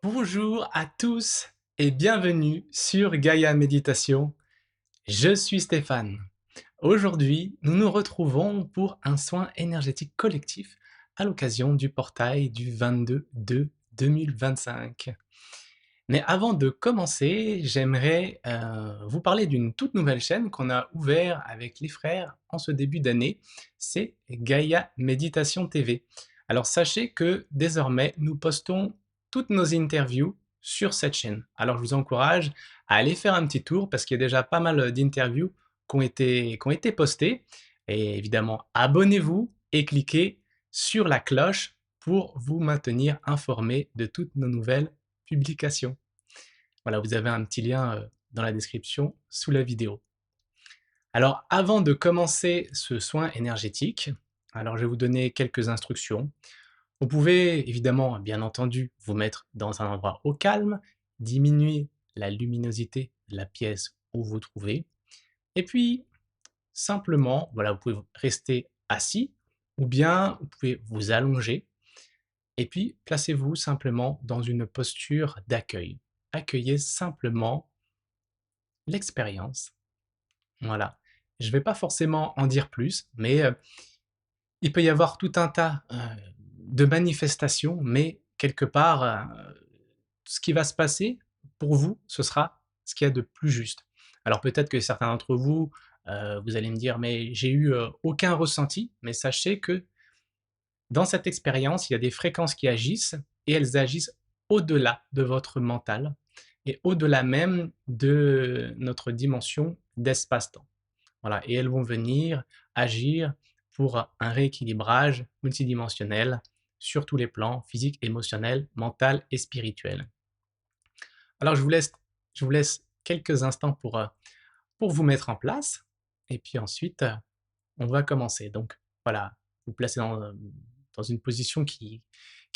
Bonjour à tous et bienvenue sur Gaïa Méditation. Je suis Stéphane. Aujourd'hui, nous nous retrouvons pour un soin énergétique collectif à l'occasion du portail du 22/2/2025. Mais avant de commencer, j'aimerais vous parler d'une toute nouvelle chaîne qu'on a ouverte avec les frères en ce début d'année. C'est Gaïa Méditation TV. Alors sachez que désormais, nous postons toutes nos interviews sur cette chaîne. Alors je vous encourage à aller faire un petit tour parce qu'il y a déjà pas mal d'interviews qui ont été postées. Et évidemment, abonnez-vous et cliquez sur la cloche pour vous maintenir informé de toutes nos nouvelles publications. Voilà, vous avez un petit lien dans la description sous la vidéo. Alors, avant de commencer ce soin énergétique, alors je vais vous donner quelques instructions. Vous pouvez évidemment, bien entendu, vous mettre dans un endroit au calme, diminuer la luminosité de la pièce où vous vous trouvez, et puis simplement, voilà, vous pouvez rester assis, ou bien vous pouvez vous allonger, et puis placez-vous simplement dans une posture d'accueil. Accueillez simplement l'expérience. Voilà. Je ne vais pas forcément en dire plus, mais il peut y avoir tout un tas de manifestations, mais quelque part, ce qui va se passer pour vous, ce sera ce qu'il y a de plus juste. Alors peut-être que certains d'entre vous, vous allez me dire, mais j'ai eu aucun ressenti, mais sachez que dans cette expérience, il y a des fréquences qui agissent et elles agissent au-delà de votre mental et au-delà même de notre dimension d'espace-temps. Voilà, et elles vont venir agir pour un rééquilibrage multidimensionnel sur tous les plans physique, émotionnel, mental et spirituel. Alors je vous laisse quelques instants pour vous mettre en place et puis ensuite on va commencer. Donc voilà, vous placez dans une position qui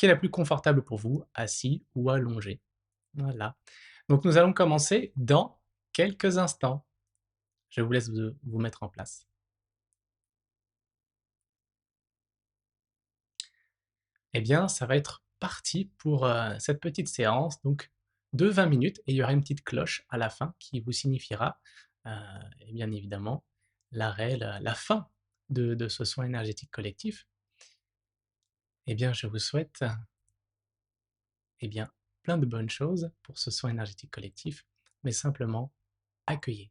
est la plus confortable pour vous, assis ou allongé. Voilà. Donc nous allons commencer dans quelques instants. Je vous laisse vous mettre en place. Eh bien, ça va être parti pour cette petite séance donc de 20 minutes et il y aura une petite cloche à la fin qui vous signifiera, euh, et bien évidemment, l'arrêt, la fin de ce soin énergétique collectif. Eh bien, je vous souhaite eh bien, plein de bonnes choses pour ce soin énergétique collectif, mais simplement accueillez.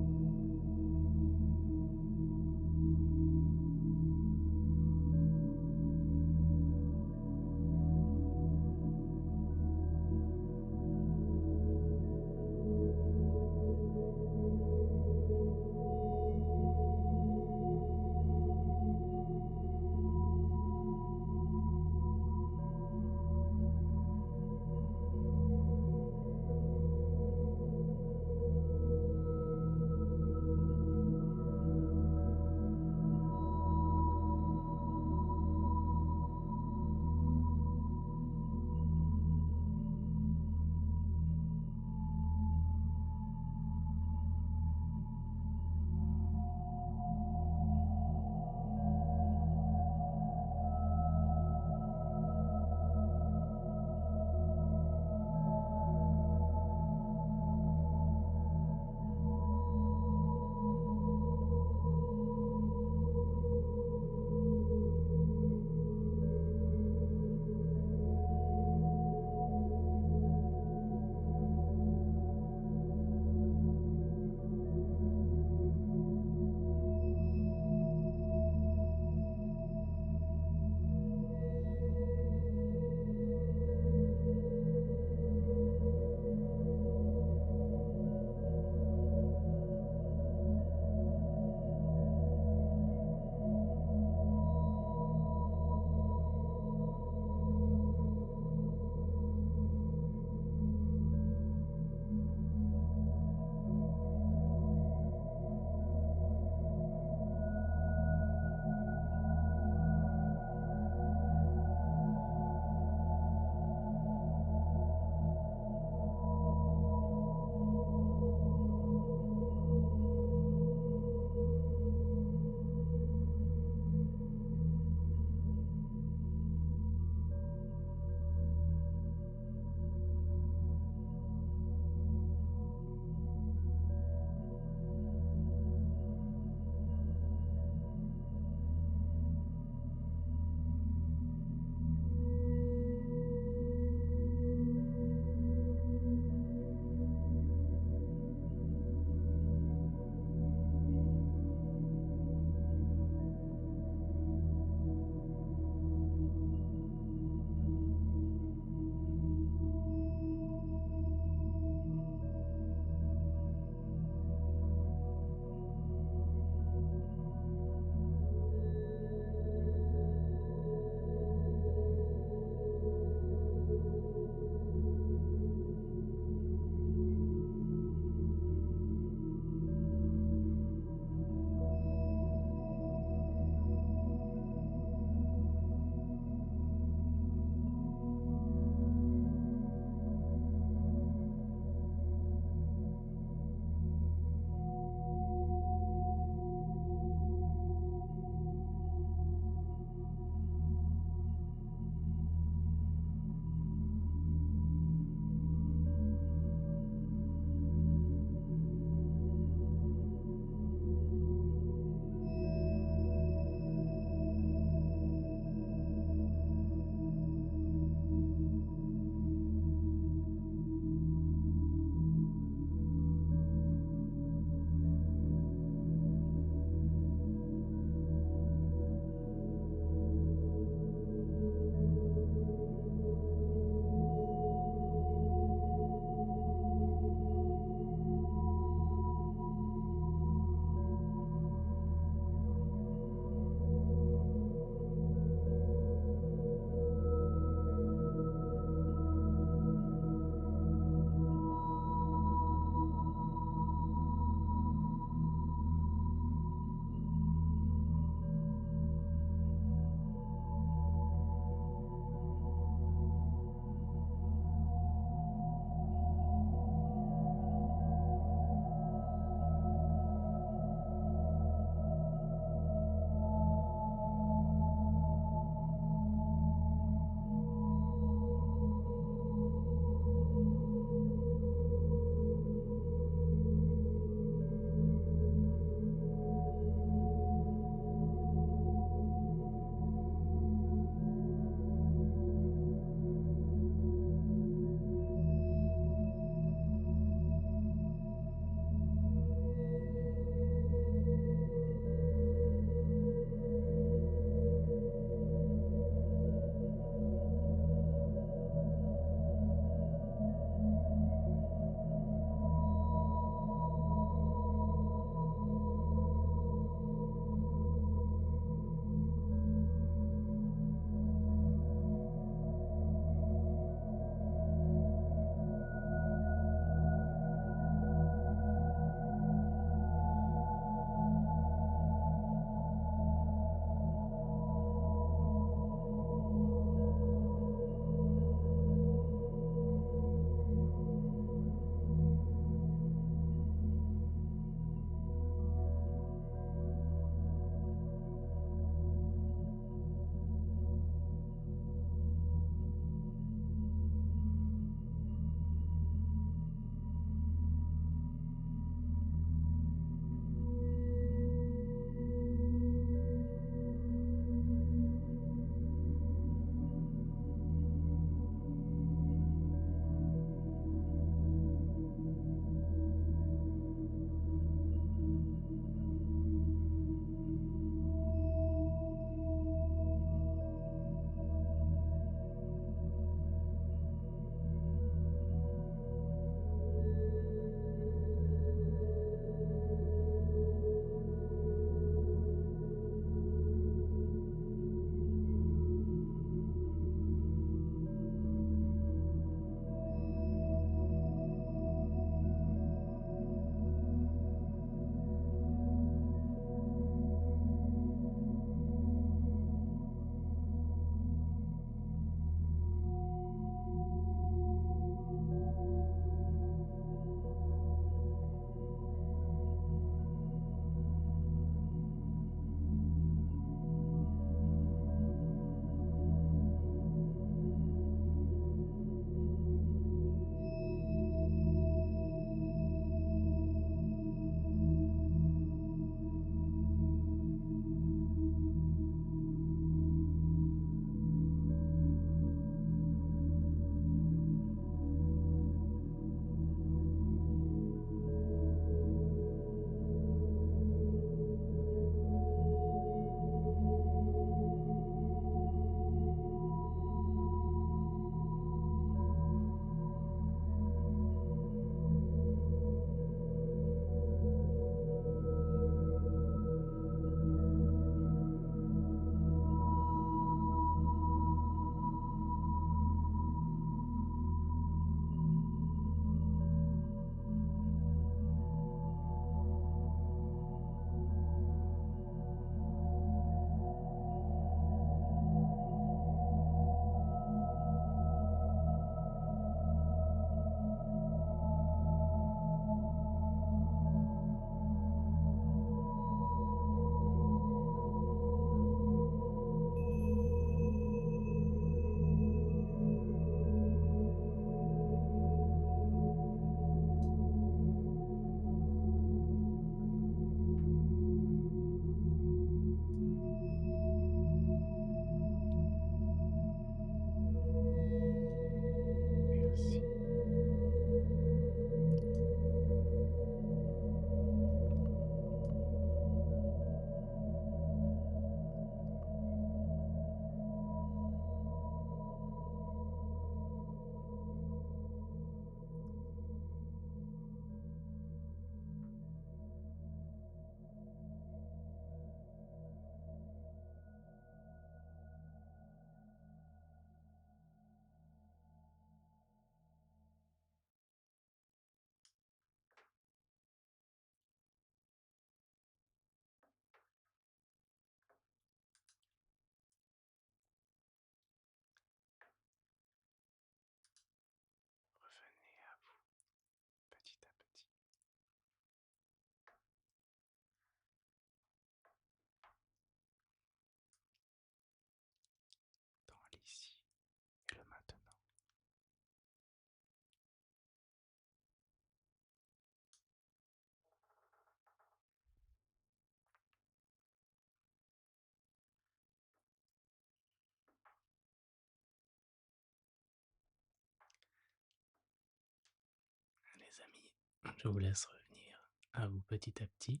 les amis, je vous laisse revenir à vous petit à petit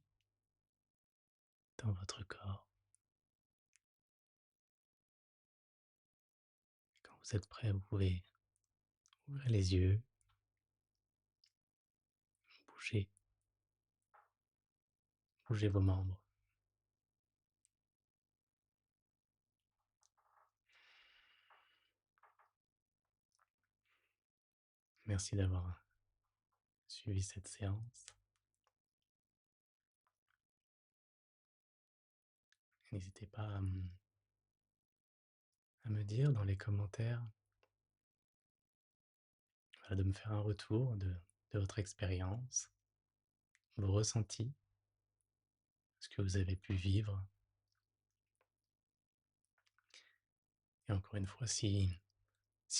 dans votre corps. Quand vous êtes prêt, vous pouvez ouvrir les yeux, bouger, bouger vos membres. Merci d'avoir suivi cette séance. N'hésitez pas à me dire dans les commentaires, de me faire un retour de votre expérience, vos ressentis, ce que vous avez pu vivre. Et encore une fois, si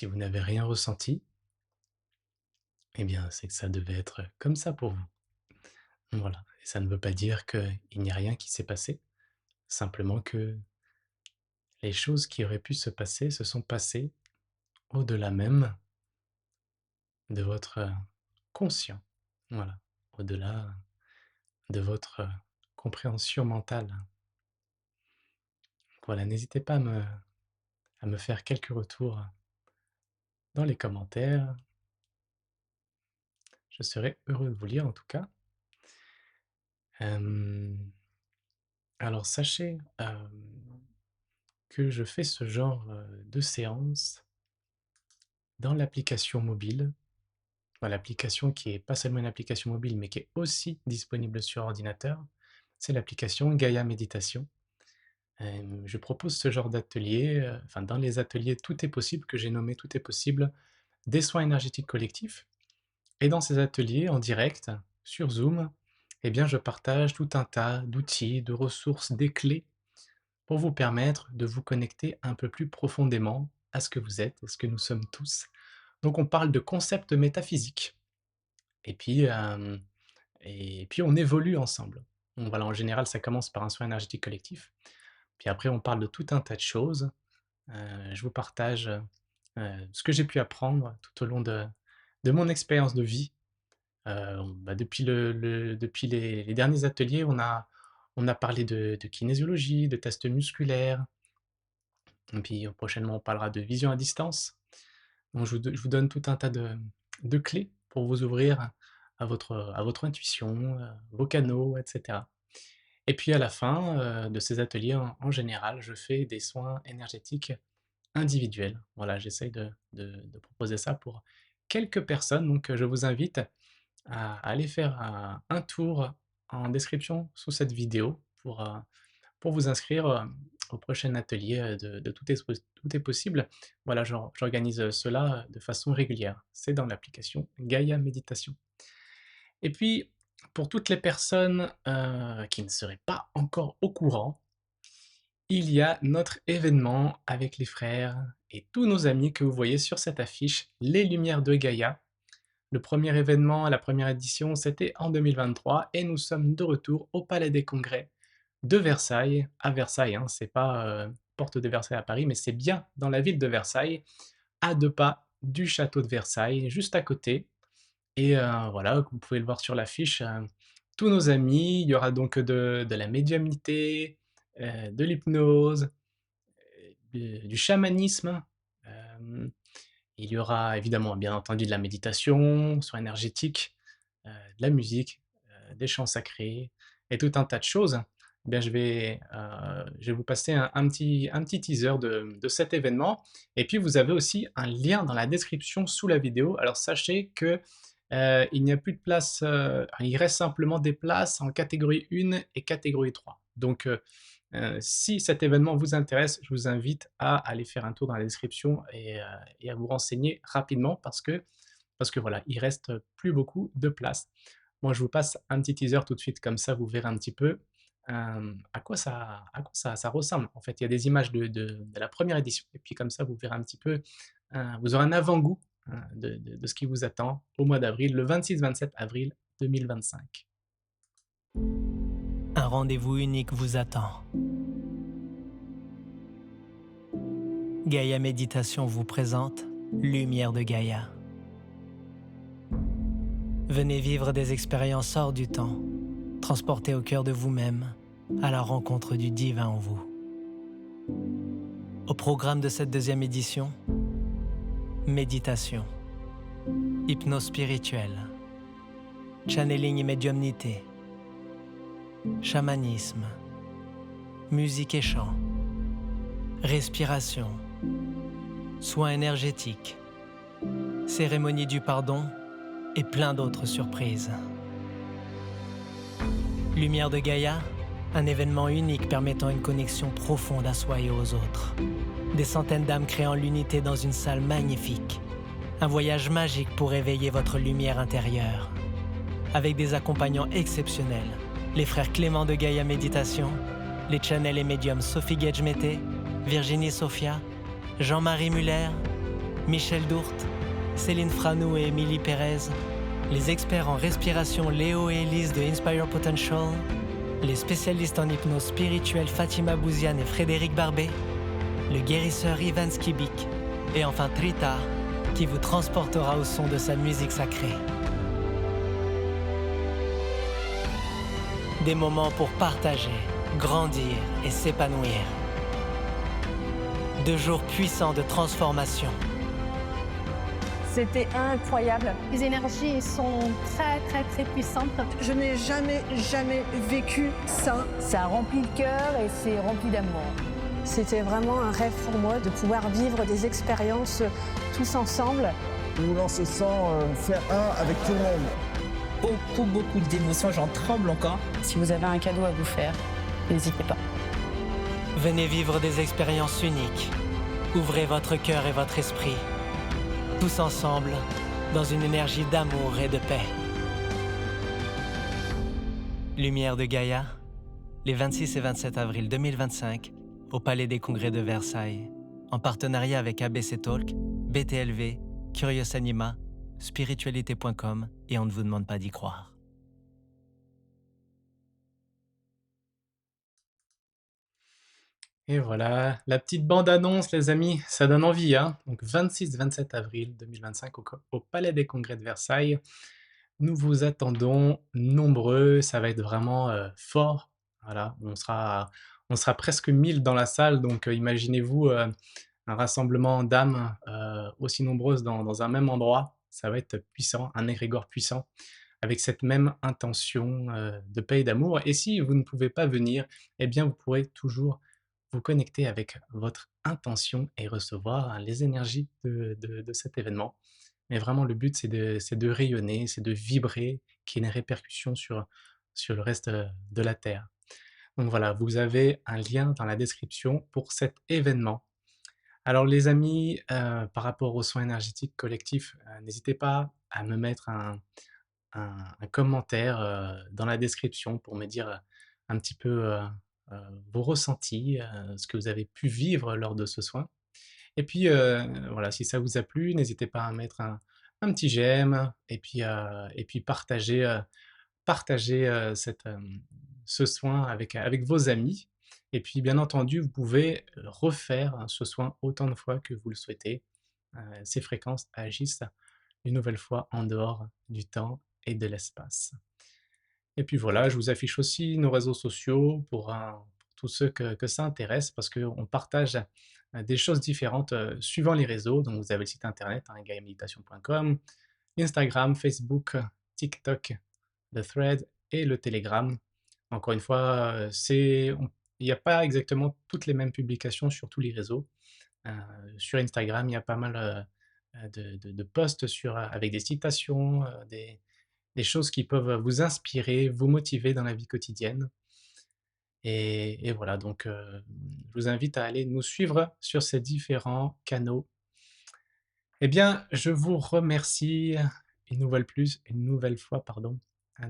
vous n'avez rien ressenti, eh bien, c'est que ça devait être comme ça pour vous. Voilà. Et ça ne veut pas dire qu'il n'y a rien qui s'est passé, simplement que les choses qui auraient pu se passer se sont passées au-delà même de votre conscient. Voilà. Au-delà de votre compréhension mentale. Voilà, n'hésitez pas à me faire quelques retours dans les commentaires. Je serai heureux de vous lire en tout cas. Hem, alors sachez, que je fais ce genre, de séance dans l'application mobile. Dans l'application qui est pas seulement une application mobile, mais qui est aussi disponible sur ordinateur. C'est l'application Gaia Méditation. Je propose ce genre d'atelier, enfin dans les ateliers Tout est possible que j'ai nommé Tout est possible, des soins énergétiques collectifs. Et dans ces ateliers en direct, sur Zoom, eh bien je partage tout un tas d'outils, de ressources, des clés pour vous permettre de vous connecter un peu plus profondément à ce que vous êtes et ce que nous sommes tous. Donc on parle de concepts métaphysiques et puis on évolue ensemble. Donc voilà, en général, ça commence par un soin énergétique collectif, puis après on parle de tout un tas de choses. Je vous partage, ce que j'ai pu apprendre tout au long de mon expérience de vie. Depuis depuis les derniers ateliers, on a parlé de kinésiologie, de tests musculaires, et puis prochainement on parlera de vision à distance. Donc je vous donne tout un tas de clés pour vous ouvrir à votre intuition, vos canaux, et cetera. Et puis à la fin, de ces ateliers en général, je fais des soins énergétiques individuels. Voilà, j'essaye de proposer ça pour quelques personnes, donc je vous invite à aller faire un tour en description sous cette vidéo pour vous inscrire, au prochain atelier, de Tout est possible. Voilà, j'organise, cela, de façon régulière. C'est dans l'application Gaia Méditation. Et puis, pour toutes les personnes, qui ne seraient pas encore au courant, il y a notre événement avec les frères et tous nos amis que vous voyez sur cette affiche, Les Lumières de Gaïa. Le premier événement, la première édition, c'était en 2023 et nous sommes de retour au Palais des Congrès de Versailles, à Versailles, hein, c'est pas porte de Versailles à Paris, mais c'est bien dans la ville de Versailles, à 2 pas du château de Versailles, juste à côté. Et voilà, vous pouvez le voir sur l'affiche, tous nos amis, il y aura donc de la médiumnité, de l'hypnose, du chamanisme, hem il y aura évidemment, bien entendu, de la méditation, soins énergétiques, de la musique, des chants sacrés et tout un tas de choses. Eh bien, je vais vous passer un petit teaser de cet événement et puis vous avez aussi un lien dans la description sous la vidéo. Alors sachez que, il n'y a plus de place, il reste simplement des places en catégorie 1 et catégorie 3. Donc, si cet événement vous intéresse, je vous invite à aller faire un tour dans la description et à vous renseigner rapidement parce que voilà, il reste plus beaucoup de place. Moi, je vous passe un petit teaser tout de suite, comme ça vous verrez un petit peu, à quoi ça ressemble. En fait, il y a des images de la première édition et puis comme ça vous verrez un petit peu, vous aurez un avant-goût, de ce qui vous attend au mois d'avril, le 26-27 avril 2025. Un rendez-vous unique vous attend. Gaia Méditation vous présente Lumière de Gaïa. Venez vivre des expériences hors du temps, transportées au cœur de vous-même, à la rencontre du divin en vous. Au programme de cette deuxième édition, méditation, hypnose spirituelle, channeling et médiumnité, chamanisme, musique et chant, respiration, soins énergétiques, cérémonie du pardon et plein d'autres surprises. Lumière de Gaïa, un événement unique permettant une connexion profonde à soi et aux autres. Des centaines d'âmes créant l'unité dans une salle magnifique. Un voyage magique pour éveiller votre lumière intérieure. Avec des accompagnants exceptionnels, les frères Clément de Gaïa Méditation, les channels et médiums Sophie Gage-Mété, Virginie Sophia, Jean-Marie Muller, Michel Dourte, Céline Franou et Émilie Pérez, les experts en respiration Léo et Elise de Inspire Potential, les spécialistes en hypnose spirituelle Fatima Bouziane et Frédéric Barbet, le guérisseur Ivan Skibik, et enfin Trita, qui vous transportera au son de sa musique sacrée. Des moments pour partager, grandir et s'épanouir. 2 jours puissants de transformation. C'était incroyable. Les énergies sont très puissantes. Je n'ai jamais vécu ça. Ça remplit le cœur et c'est rempli d'amour. C'était vraiment un rêve pour moi de pouvoir vivre des expériences tous ensemble. Où l'on se sent faire un avec tout le monde. Beaucoup d'émotions, j'en tremble encore. Si vous avez un cadeau à vous faire, n'hésitez pas. Venez vivre des expériences uniques. Ouvrez votre cœur et votre esprit. Tous ensemble, dans une énergie d'amour et de paix. Lumière de Gaïa, les 26 et 27 avril 2025, au Palais des Congrès de Versailles, en partenariat avec ABC Talk, BTLV, Curious Anima, spiritualité.com et on ne vous demande pas d'y croire. Et voilà, la petite bande-annonce, les amis, ça donne envie, hein. Donc 26-27 avril 2025 au Palais des Congrès de Versailles. Nous vous attendons nombreux, ça va être vraiment fort. Voilà, on sera presque 1000 dans la salle, donc imaginez-vous un rassemblement d'âmes aussi nombreuses dans un même endroit. Ça va être puissant, un égrégore puissant, avec cette même intention de paix et d'amour. Et si vous ne pouvez pas venir, eh bien vous pourrez toujours vous connecter avec votre intention et recevoir les énergies de cet événement. Mais vraiment, le but, c'est de rayonner, c'est de vibrer, qu'il y ait une répercussion sur le reste de la Terre. Donc voilà, vous avez un lien dans la description pour cet événement. Alors les amis, par rapport aux soins énergétiques collectifs, n'hésitez pas à me mettre un commentaire dans la description pour me dire un petit peu vos ressentis, ce que vous avez pu vivre lors de ce soin. Et puis voilà, si ça vous a plu, n'hésitez pas à mettre un petit j'aime et puis partager ce soin avec vos amis. Et puis bien entendu, vous pouvez refaire ce soin autant de fois que vous le souhaitez. Ces fréquences agissent une nouvelle fois en dehors du temps et de l'espace. Et puis voilà, je vous affiche aussi nos réseaux sociaux pour tous ceux que ça intéresse, parce qu'on partage des choses différentes suivant les réseaux. Donc vous avez le site internet, hein, gaiaméditation.com, Instagram, Facebook, TikTok, le Thread et le Telegram. Encore une fois, il n'y a pas exactement toutes les mêmes publications sur tous les réseaux. Sur Instagram, il y a pas mal de posts avec des citations, des choses qui peuvent vous inspirer, vous motiver dans la vie quotidienne. Et voilà, donc je vous invite à aller nous suivre sur ces différents canaux. Eh bien, je vous remercie une nouvelle fois, pardon,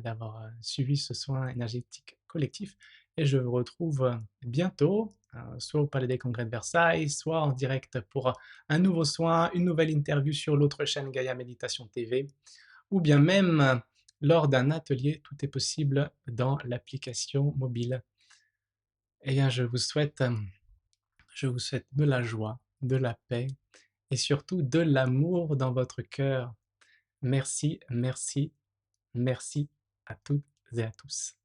d'avoir suivi ce soin énergétique collectif. Et je vous retrouve bientôt, soit au Palais des Congrès de Versailles, soit en direct pour un nouveau soin, une nouvelle interview sur l'autre chaîne Gaïa Méditation TV, ou bien même lors d'un atelier. Tout est possible dans l'application mobile. Eh bien, je vous souhaite de la joie, de la paix et surtout de l'amour dans votre cœur. Merci, merci Merci à toutes et à tous.